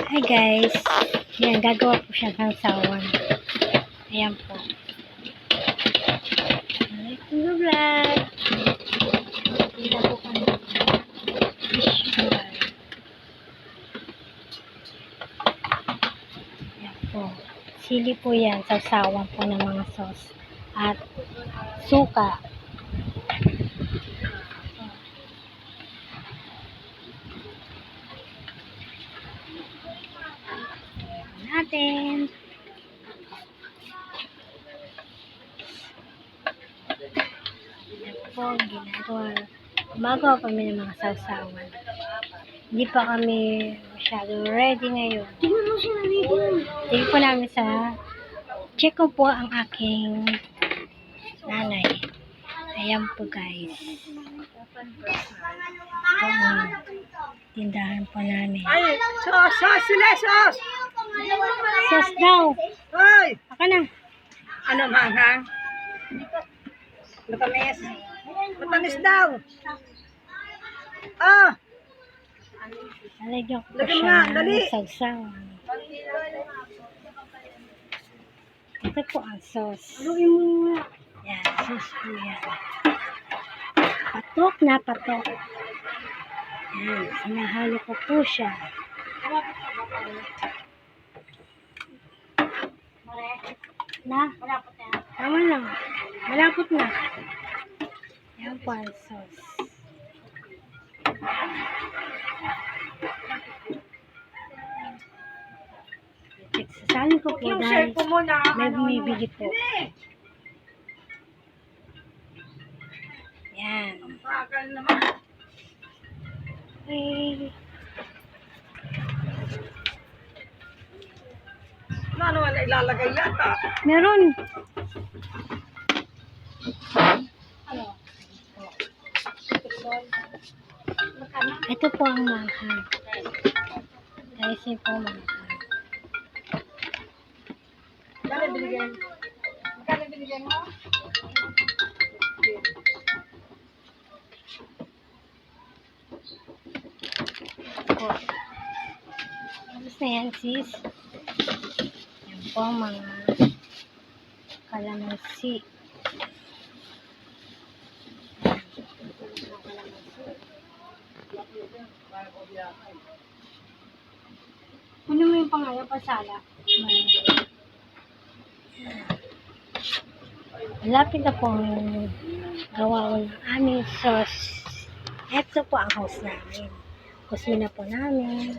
Hi guys, yan, gagawa po siya ng sawan. Ayan po. Alaikum vlog. Kita po kami. Ayan po. Sili po yan, sawan po ng mga sauce. At suka. Natin. Po, gumagawa kami ng mga sausawan. Hindi pa kami masyado ready ngayon. Tingin po namin sa check ko po ang aking nanay. Ayan po guys. Tindahan po namin. Ay, sos, sila, sos! Sos daw. Hoy! Ako na. Ano, manghang? Matamis. Matamis daw. Ah! Nalagyan ko po Lagyan siya nga, ng dali. sausawan. Ito po ang sauce. Yan, sauce po yan. Patok na patok. Yan, sinahalo ko po siya. Na? Tama lang. Malapot na. Yan po ang sauce. Sasalin ko po dahil may bumibili po. Yan. Okay. Ano na ilalagay yata? Meron. Ito po ang manghang. Kasi po manghang. Magkano binigyan? Magkano binigyan mo? Po. Tapos na yan sis. Yan po ang mga kalamansi. Ano mo yung pangalan pasala? Malapit na pong gawa ng aming sauce. Ito po ang house namin. Kusina po namin.